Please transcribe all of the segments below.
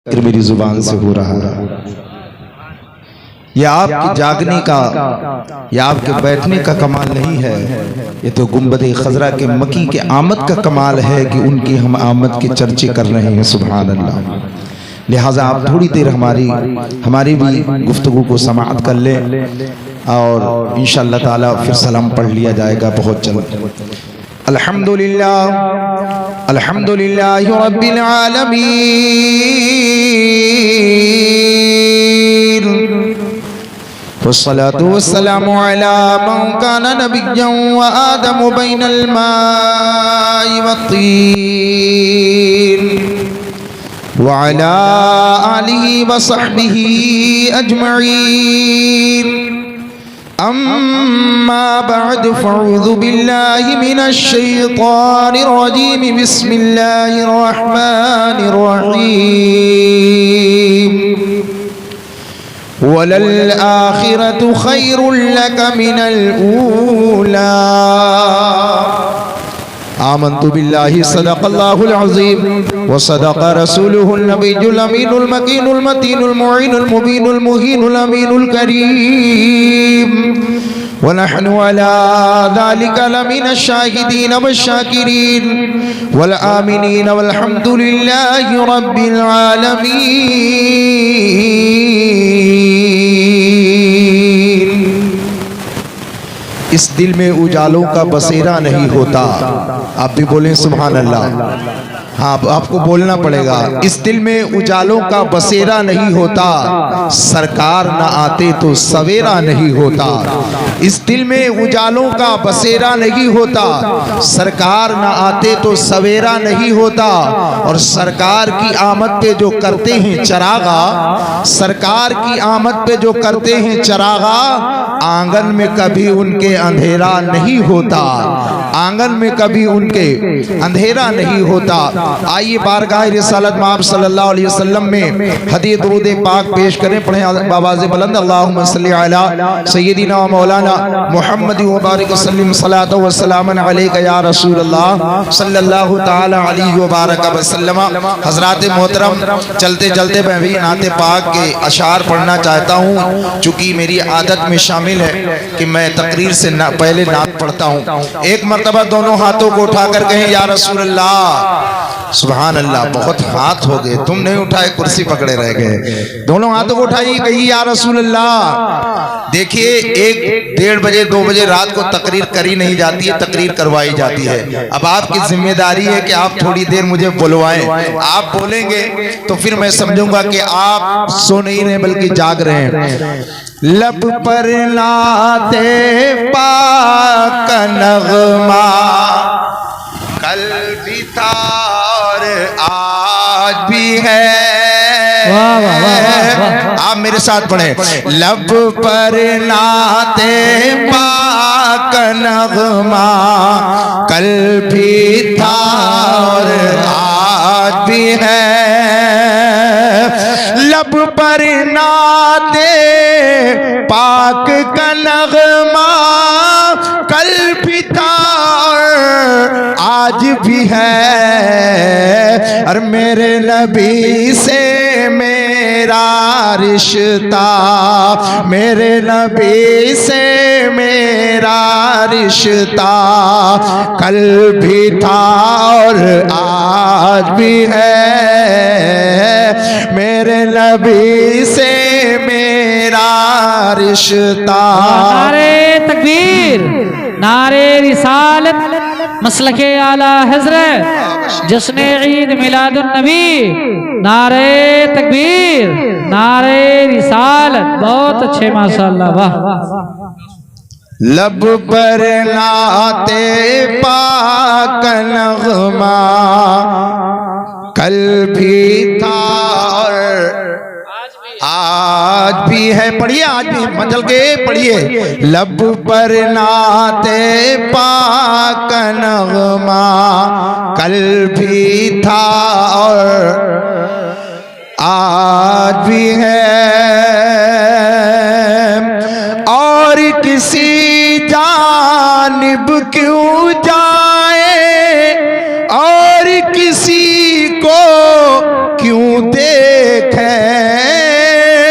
میری زبان سے ہو رہا ہے، یہ آپ کے جاگنے کا یا آپ کے بیٹھنے کا کمال نہیں ہے، یہ تو گنبد خضرا کے مکی کے آمد کا کمال ہے کہ ان کی ہم آمد کے چرچے کر رہے ہیں۔ سبحان اللہ۔ لہٰذا آپ تھوڑی دیر ہماری بھی گفتگو کو سماعت کر لیں اور انشاءاللہ تعالی پھر سلام پڑھ لیا جائے گا بہت جلد۔ الحمدللہ رب العالمین، والصلاة والسلام على من كان نبيا وآدم بين الماء والطين وعلى آله وصحبه أجمعين، أما بعد فاعوذ بالله من الشيطان الرجيم، بسم الله الرحمن الرحيم، وللآخرة خير لك من الأولى، آمنت بالله صدق الله العظيم وصدق رسوله النبي الأمين المكين المتين المعين المبين المهين الأمين الكريم، ونحن على ذلك لمن الشاهدين والشاكرين والآمنين، والحمد لله رب العالمين۔ اس دل میں اجالوں کا بسیرا نہیں ہوتا، آپ بھی بولیں سبحان اللہ۔ ہاں آپ کو بولنا پڑے گا، اس دل میں اجالوں کا بسیرا نہیں ہوتا، سرکار نہ آتے تو سویرا نہیں ہوتا۔ اس دل میں اجالوں کا بسیرا نہیں ہوتا، سرکار نہ آتے تو سویرا نہیں ہوتا، اور سرکار کی آمد پہ جو کرتے ہیں چراغا، سرکار کی آمد پہ جو کرتے ہیں چراغا، آنگن میں کبھی ان کے اندھیرا نہیں ہوتا، آنگن میں کبھی ان کے اندھیرا نہیں ہوتا۔ آئیے بارگاہ رسالت میں آپ صلی اللہ علیہ وسلم میں ہدیہ درود پاک پیش کریں، پڑھیں بآواز بلند، اللہم صلی علی سیدنا و مولانا محمد وبارک وسلم، صلاۃ و سلام علیک یا رسول اللہ صلی اللہ تعالی علیہ وبارک وسلم۔ حضرات محترم، چلتے چلتے میں بھی نعت پاک کے اشعار پڑھنا چاہتا ہوں، چونکہ میری عادت میں شامل ہے کہ میں تقریر سے پہلے نعت پڑھتا ہوں۔ ایک مرتبہ دونوں ہاتھوں کو اٹھا کر کہیں یا رسول اللہ۔ سبحان اللہ، بہت ہاتھ ہو گئے، تم نہیں اٹھائے، کرسی پکڑے رہ گئے۔ دونوں ہاتھوں کو اٹھائیے، کہیے یا رسول اللہ۔ دیکھیے 1 ڈیڑھ بجے 2 بجے رات کو تقریر کری نہیں جاتی ہے، تقریر کروائی جاتی ہے۔ اب آپ کی ذمہ داری ہے کہ آپ تھوڑی دیر مجھے بلوائیں، آپ بولیں گے تو پھر میں سمجھوں گا کہ آپ سو نہیں رہے بلکہ جاگ رہے ہیں۔ لب پر نعت پاک کا نغمہ کل بھی تھا اور آج بھی ہے، آپ میرے ساتھ پڑھیں، لب پر نعت پاک کا نغمہ کل بھی تھا اور آج بھی ہے، لب پر نعت پاک کا نغمہ کل بھی تھا آج بھی ہے، اور میرے نبی سے میرا رشتہ، میرے نبی سے میرا رشتہ کل بھی تھا اور آج بھی ہے، میرے نبی سے میرا رشتہ۔ نعرے تکبیر، نعرے رسالت، مسلک اعلیٰ حضرت، جشن عید میلاد النبی، نعرے تکبیر، نعرے رسالت، بہت اچھے ماشاءاللہ، واہ۔ لب پر نعت پاک کا نغمہ کل بھی تھا اور آج بھی ہے، پڑھیے آج بھی مچل کے پڑھیے، لب پر نعت پاک کا نغمہ کل بھی تھا اور آج بھی ہے، اور کسی جانب کیوں جائے اور کسی کو کیوں دے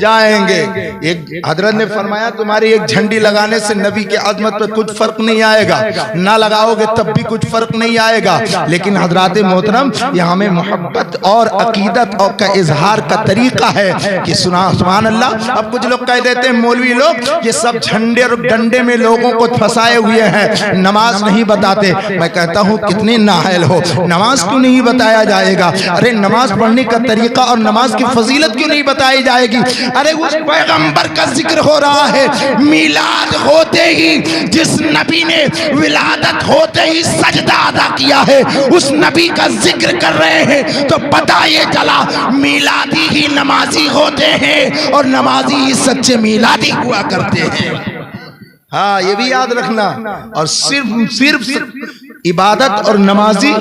جائیں گے. ایک حضرت نے فرمایا تمہاری ایک جھنڈی لگانے سے نبی کے عظمت پہ کچھ فرق نہیں آئے گا, نہ لگاؤ گے تب بھی کچھ فرق نہیں آئے گا. لیکن حضرات محترم یہ ہمیں محبت اور عقیدت اور کا اظہار کا طریقہ ہے کہ سبحان اللہ. اب کچھ لوگ کہہ دیتے ہیں مولوی لوگ یہ سب جھنڈے اور ڈنڈے میں لوگوں کو پھنسائے ہوئے ہیں, نماز نہیں بتاتے. میں کہتا ہوں کتنے نااہل ہو, نماز کیوں نہیں بتایا جائے گا؟ ارے نماز پڑھنے کا طریقہ اور نماز کی فضیلت کیوں نہیں بتائی جائے گی؟ ارے اس پیغمبر کا ذکر ہو رہا ہے, میلاد ہوتے ہی جس نبی نے ولادت ہوتے ہی سجدہ ادا کیا ہے اس نبی کا ذکر کر رہے ہیں, تو پتہ یہ چلا میلادی ہی نمازی ہوتے ہیں اور نمازی ہی سچے میلادی ہوا کرتے ہیں. ہاں یہ بھی یاد رکھنا. اور صرف عبادت اور نمازی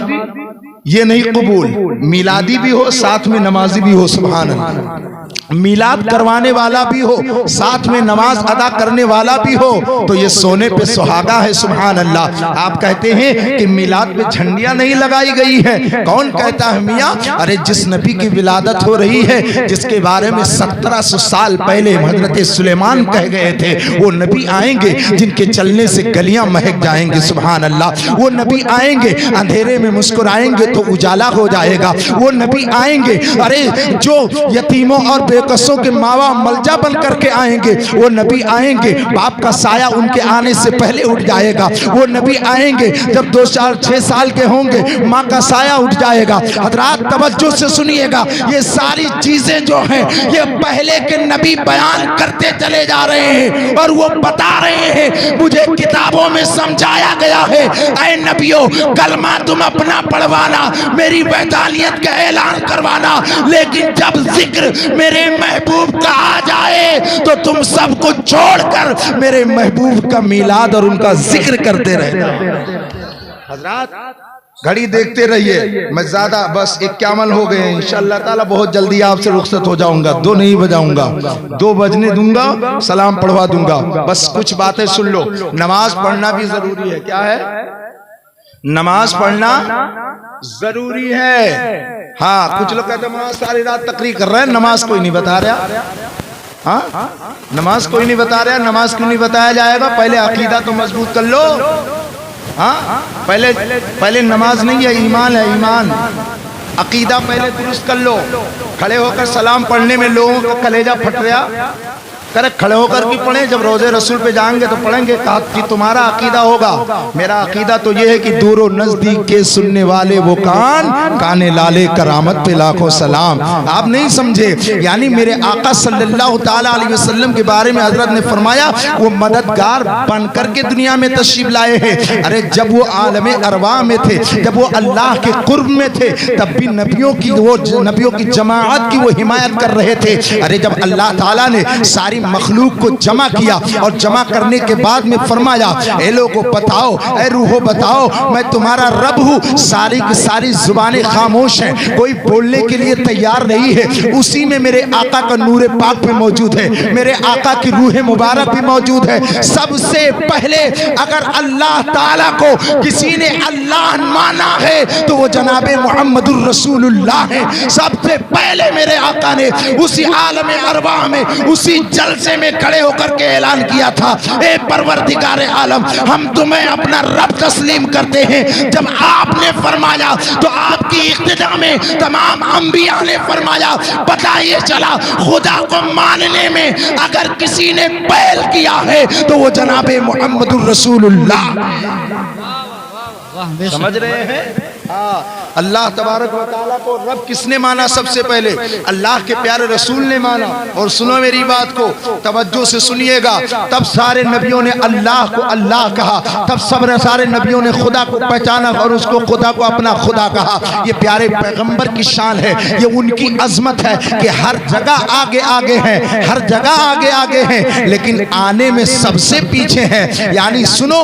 یہ نہیں قبول, میلادی بھی ہو ساتھ میں نمازی بھی ہو. سبحان اللہ. میلاد کروانے والا بھی ہو ساتھ میں نماز ادا کرنے والا بھی ہو تو یہ سونے پہ سہاگا ہے. سبحان اللہ. آپ کہتے ہیں کہ میلاد پہ جھنڈیاں نہیں لگائی گئی ہیں, کون کہتا ہے میاں؟ ارے جس نبی کی ولادت ہو رہی ہے, جس کے بارے میں 1700 سال پہلے حضرت سلیمان کہہ گئے تھے وہ نبی آئیں گے جن کے چلنے سے گلیاں مہک جائیں گے. سبحان اللہ. وہ نبی آئیں گے اندھیرے میں مسکرائیں گے تو اجالا ہو جائے گا. وہ نبی آئیں گے ارے جو یتیموں اور بے قصوں کے ماوا ملجا بن کر کے آئیں گے. وہ نبی آئیں گے باپ کا سایہ ان کے آنے سے پہلے اٹھ جائے گا. وہ نبی آئیں گے جب 2 4 6 سال کے ہوں گے ماں کا سایہ اٹھ جائے گا. حضرات توجہ سے سنیے گا, یہ ساری چیزیں جو ہیں یہ پہلے کے نبی بیان کرتے چلے جا رہے ہیں اور وہ بتا رہے ہیں مجھے کتابوں میں سمجھایا گیا ہے اے نبیوں کلمہ تم اپنا پڑھوانا, میری وحدانیت کا اعلان کروانا, لیکن جب ذکر میرے محبوب کا آ جائے تو تم سب کو چھوڑ کر میرے محبوب کا میلاد اور ان کا ذکر کرتے رہنا. حضرات گھڑی دیکھتے رہیے, میں زیادہ بس 51 ہو گئے ہیں. انشاءاللہ تعالی بہت جلدی آپ سے رخصت ہو جاؤں گا, 2 نہیں بجاؤں گا, 2 بجنے دوں گا, سلام پڑھوا دوں گا. بس کچھ باتیں سن لو. نماز پڑھنا بھی ضروری ہے. کیا ہے؟ نماز پڑھنا ضروری ہے. ہاں کچھ لوگ کہتے ہیں ساری رات تقریر کر رہے ہیں, نماز کوئی نہیں بتا رہا. ہاں نماز کوئی نہیں بتا رہا. نماز کیوں نہیں بتایا جائے گا؟ پہلے عقیدہ تو مضبوط کر لو. ہاں پہلے نماز نہیں ہے, ایمان ہے. ایمان عقیدہ پہلے درست کر لو. کھڑے ہو کر سلام پڑھنے میں لوگوں کا کلیجہ پھٹ رہا. کرے کھڑے ہو کر کی پڑھیں, جب روزے رسول پہ جائیں گے تو پڑھیں گے کہ تمہارا عقیدہ ہوگا. میرا عقیدہ تو یہ ہے کہ دور و نزدیک کے سننے والے وہ کان لالے کرامت پہ لاکھوں سلام. آپ نہیں سمجھے, یعنی میرے آقا صلی اللہ تعالی علیہ وسلم کے بارے میں حضرت نے فرمایا وہ مددگار بن کر کے دنیا میں تشریف لائے ہیں. ارے جب وہ عالم ارواح میں تھے, جب وہ اللہ کے قرب میں تھے, تب بھی نبیوں کی جماعت کی وہ حمایت کر رہے تھے. ارے جب اللہ تعالیٰ نے ساری مخلوق کو جمع کیا اور جمع کرنے کے بعد میں فرمایا اے لوگوں بتاؤ, اے روحو بتاؤ میں تمہارا رب ہوں. ساری کی ساری زبانیں خاموش ہیں, کوئی بولنے کے لیے تیار نہیں ہے. اسی میں میرے آقا کا نور پاک بھی موجود ہے, میرے آقا کی روح مبارک بھی موجود ہے. سب سے پہلے اگر اللہ تعالیٰ کو کسی نے اللہ مانا ہے تو وہ جناب محمد الرسول اللہ ہے. سب سے پہلے میرے آقا نے اسی عالم ارواح میں اسی جلسے میں کھڑے ہو کر کے اعلان کیا تھا اے پروردگار عالم ہم تمہیں اپنا رب تسلیم کرتے ہیں. جب آپ نے فرمایا تو آپ کی اقتدا میں تمام انبیاء نے فرمایا. پتہ یہ چلا خدا کو ماننے میں اگر کسی نے پہل کیا ہے تو وہ جناب محمد الرسول اللہ. سمجھ رہے ہیں؟ اللہ تبارک و تعالیٰ کو رب کس نے مانا؟ سب سے پہلے اللہ کے پیارے رسول نے مانا. اور سنو میری بات کو توجہ سے سنیے گا. تب سارے نبیوں نے اللہ کو اللہ کہا, تب سارے نبیوں نے خدا کو پہچانا اور اس کو خدا کو اپنا خدا کہا. یہ پیارے پیغمبر کی شان ہے, یہ ان کی عظمت ہے کہ ہر جگہ آگے آگے ہیں, ہر جگہ آگے آگے ہیں, لیکن آنے میں سب سے پیچھے ہیں. یعنی سنو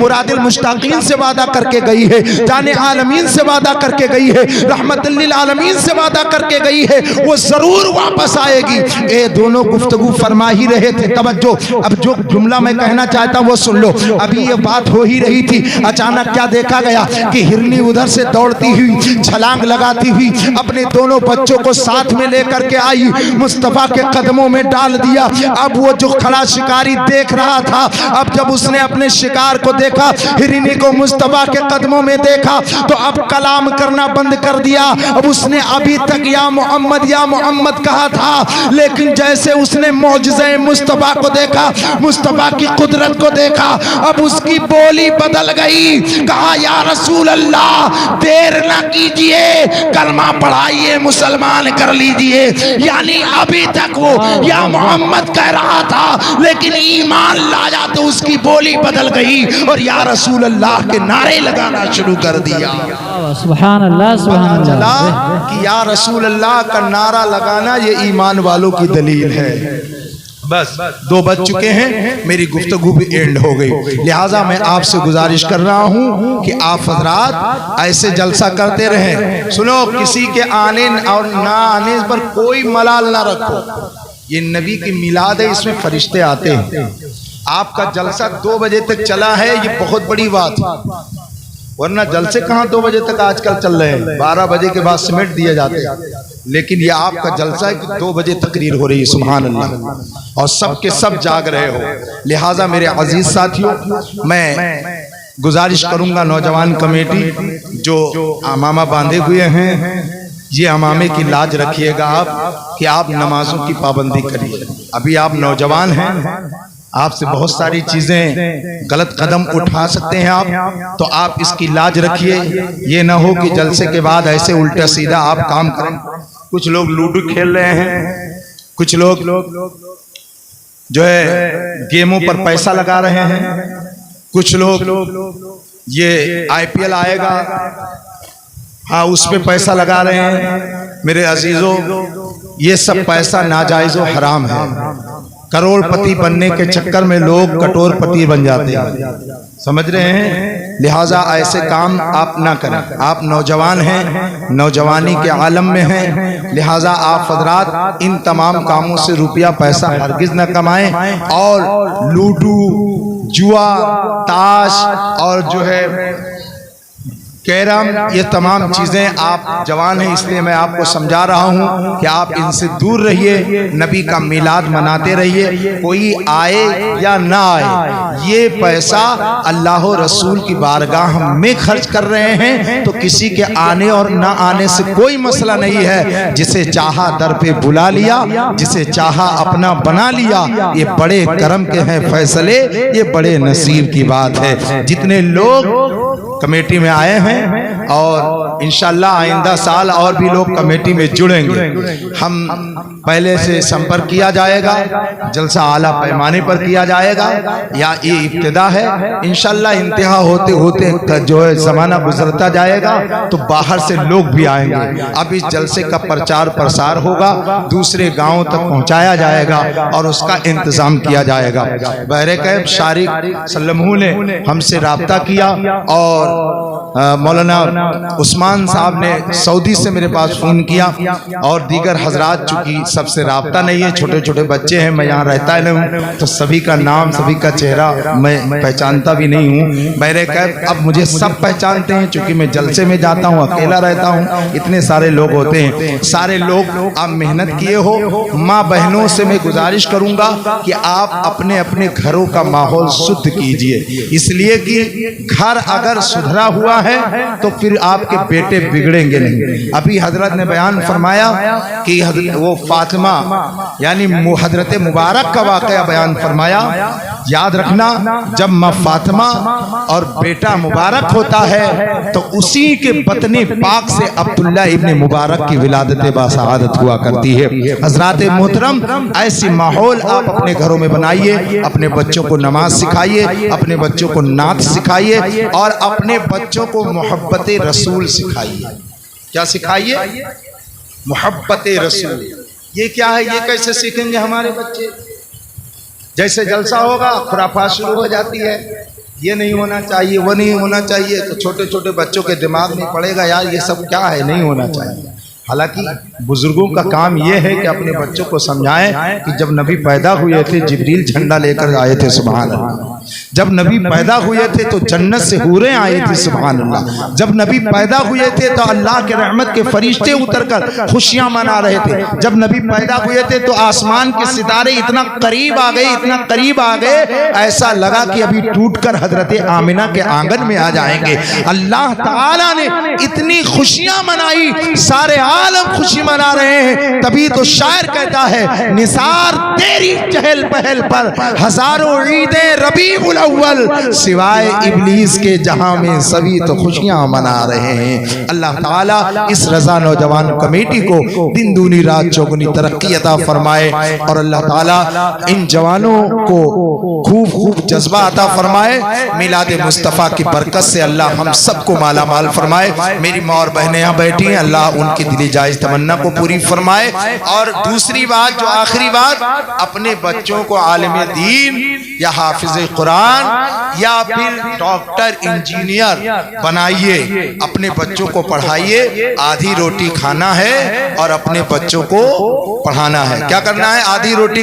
مراد المشتاقین سے وعدہ کر کے گئی ہے, جان عالمین سے وعدہ کر کے گئی ہے, رحمت للعالمین سے وعدہ کر کے گئی ہے, وہ ضرور واپس آئے گی. اے دونوں گفتگو فرما ہی رہے تھے, توجہ, اب جو جملہ میں کہنا چاہتا ہوں وہ سن لو. ابھی یہ بات ہو ہی رہی تھی, اچانک کیا دیکھا گیا کہ ہرنی ادھر سے دوڑتی ہوئی, چھلانگ لگاتی ہوئی اپنے دونوں بچوں کو ساتھ میں لے کر کے آئی, مصطفیٰ کے قدموں میں ڈال دیا. اب وہ جو کھڑا شکاری دیکھ رہا تھا, اب جب اس نے اپنے شکار کو دیکھا, ہرنی کو مصطفیٰ کے قدموں میں دیکھا, تو اب کلام کرنا بند کر دیا. اب اس نے ابھی تک یا محمد کہا تھا, لیکن جیسے اس نے معجزہ مصطفیٰ کو دیکھا, مصطفیٰ کی قدرت کو دیکھا, اب اس کی بولی بدل گئی. کہا یا رسول اللہ دیر نہ کیجئے, کلمہ پڑھائیے, مسلمان کر لیجئے. یعنی ابھی تک وہ یا محمد کہہ رہا تھا, لیکن ایمان لایا تو اس کی بولی بدل گئی اور یا رسول اللہ کے نعرے لگانا شروع کر دیا. سبحان اللہ, سبحان چلا اللہ. کہ یا رسول اللہ کا نعرہ لگانا یہ ایمان والوں کی دلیل ہے. بس 2 بج چکے ہیں, میری گفتگو بھی اینڈ ہو گئی, لہٰذا میں آپ سے گزارش کر رہا ہوں کہ آپ حضرات ایسے جلسہ کرتے رہیں. سنو, کسی کے آنے اور نہ آنے پر کوئی ملال نہ رکھو. یہ نبی کی میلاد ہے, اس میں فرشتے آتے ہیں. آپ کا جلسہ 2 بجے تک چلا ہے, یہ بہت بڑی بات ہے, ورنہ جلسے کہاں 2 بجے تک آج کل چل رہے ہیں, 12 بجے کے بعد سمیٹ دیے جاتے ہیں. لیکن یہ آپ کا جلسہ ہے کہ 2 بجے تقریر ہو رہی ہے, سبحان اللہ, اور سب کے سب جاگ رہے ہو. لہٰذا میرے عزیز ساتھیوں, میں گزارش کروں گا نوجوان کمیٹی جو امامہ باندھے ہوئے ہیں, یہ امامے کی لاج رکھیے گا آپ کہ آپ نمازوں کی پابندی کریے. ابھی آپ نوجوان ہیں, آپ سے بہت ساری چیزیں غلط قدم اٹھا سکتے ہیں آپ, تو آپ اس کی لاج رکھیے. یہ نہ ہو کہ جلسے کے بعد ایسے الٹا سیدھا آپ کام کریں. کچھ لوگ لوڈو کھیل رہے ہیں, کچھ لوگ جو ہے گیموں پر پیسہ لگا رہے ہیں, کچھ لوگ یہ IPL آئے گا ہاں اس پہ پیسہ لگا رہے ہیں. میرے عزیزوں, یہ سب پیسہ ناجائز و حرام ہے. کروڑ پتی بننے کے چکر میں لوگ کٹور پتی بن جاتے ہیں, سمجھ رہے ہیں. لہٰذا ایسے کام آپ نہ کریں. آپ نوجوان ہیں, نوجوانی کے عالم میں ہیں, لہٰذا آپ حضرات ان تمام کاموں سے روپیہ پیسہ ہرگز نہ کمائیں. اور لوڈو, جوا, تاش اور جو ہے کیرم, یہ تمام چیزیں, آپ جوان ہیں اس لیے میں آپ کو سمجھا رہا ہوں کہ آپ ان سے دور رہیے. نبی کا میلاد مناتے رہیے, کوئی آئے یا نہ آئے. یہ پیسہ اللہ و رسول کی بارگاہ میں خرچ کر رہے ہیں, تو کسی کے آنے اور نہ آنے سے کوئی مسئلہ نہیں ہے. جسے چاہا در پہ بلا لیا, جسے چاہا اپنا بنا لیا. یہ بڑے کرم کے ہیں فیصلے, یہ بڑے نصیب کی بات ہے. جتنے لوگ کمیٹی میں آئے ہیں اور انشاءاللہ آئندہ سال اور بھی لوگ کمیٹی میں جڑیں گے. ہم پہلے سے سمپرک کیا جائے گا, جلسہ اعلیٰ پیمانے پر کیا جائے گا, یا یہ ابتدا ہے. انشاءاللہ انتہا ہوتے ہوتے جو ہے زمانہ گزرتا جائے گا تو باہر سے لوگ بھی آئیں گے. اب اس جلسے کا پرچار پرسار ہوگا, دوسرے گاؤں تک پہنچایا جائے گا اور اس کا انتظام کیا جائے گا. بحر کیف شارق سلمہ نے ہم سے رابطہ کیا اور مولانا عثمان صاحب نے سعودی سے میرے پاس فون کیا, اور دیگر حضرات چونکہ سب سے رابطہ نہیں ہے, چھوٹے چھوٹے بچے ہیں, میں یہاں رہتا ہی نہیں ہوں تو سبھی کا نام سبھی کا چہرہ میں پہچانتا بھی نہیں ہوں. بحر کیف اب مجھے سب پہچانتے ہیں چونکہ میں جلسے میں جاتا ہوں, اکیلا رہتا ہوں, اتنے سارے لوگ ہوتے ہیں. سارے لوگ آپ محنت کیے ہو. ماں بہنوں سے میں گزارش کروں گا کہ آپ اپنے اپنے گھروں کا ماحول شدھ کیجئے, اس لیے کہ گھر اگر سدھرا ہوا ہے تو پھر آپ کے بیٹے بگڑیں گے نہیں. ابھی حضرت نے بیان فرمایا کہ وہ فاطمہ یعنی حضرت مبارک کا واقعہ بیان فرمایا. یاد رکھنا, جب ماں فاطمہ اور بیٹا مبارک ہوتا ہے تو اسی کے بطن پاک سے عبداللہ ابن مبارک کی ولادت باسعادت ہوا کرتی ہے. حضرات محترم, ایسی ماحول آپ اپنے گھروں میں بنائیے, اپنے بچوں کو نماز سکھائیے, اپنے بچوں کو نعت سکھائیے, اور اپنے بچوں کو محبت رسول سکھائیے. کیا سکھائیے؟ محبت رسول. یہ کیا ہے, یہ کیسے سیکھیں گے ہمارے بچے؟ جیسے جلسہ ہوگا خرافات شروع ہو جاتی ہے, یہ نہیں ہونا چاہیے، وہ نہیں ہونا چاہیے، تو چھوٹے چھوٹے بچوں کے دماغ میں پڑے گا یار یہ سب کیا ہے، نہیں ہونا چاہیے۔ حالانکہ بزرگوں کا کام یہ ہے کہ اپنے بچوں کو سمجھائیں کہ جب نبی پیدا ہوئے تھے جبریل جھنڈا لے کر آئے تھے، سبحان اللہ۔ جب نبی پیدا ہوئے تھے تو جنت سے حوریں آئی تھی، سبحان اللہ۔ جب نبی پیدا ہوئے تھے تو اللہ کے رحمت کے فرشتے اتر کر خوشیاں منا رہے تھے۔ جب نبی پیدا ہوئے تھے تو آسمان کے ستارے اتنا قریب آ گئے، اتنا قریب آ گئے، ایسا لگا کہ ابھی ٹوٹ کر حضرت آمنہ کے آنگن میں آ جائیں گے۔ اللہ تعالیٰ نے اتنی خوشیاں منائی، سارے عالم خوشی منا رہے ہیں۔ تبھی تو شاعر کہتا ہے نثار تیری چہل پہل پر ہزاروں عیدیں ربیع الاول، سوائے ابلیس کے جہاں میں سبھی تو خوشیاں منا رہے ہیں۔ اللہ تعالیٰ اس رضا نوجوان کمیٹی کو دن دونی رات چوگنی ترقی عطا فرمائے، اور اللہ تعالیٰ ان جوانوں کو خوب خوب جذبہ عطا فرمائے۔ میلاد مصطفیٰ کی برکت سے اللہ ہم سب کو مالا مال فرمائے۔ میری ماں اور بہنیں یہاں بیٹھی ہیں، اللہ ان کی دلی جائز تمنا کو پوری فرمائے۔ اور دوسری بات، جو آخری بات، اپنے بچوں کو عالم دین یا حافظ قرآن یا پھر ڈاکٹر انجینئر بنائیے، اپنے بچوں کو پڑھائیے۔ آدھی روٹی کھانا ہے اور اپنے بچوں کو پڑھانا ہے۔ کیا کرنا ہے؟ آدھی روٹی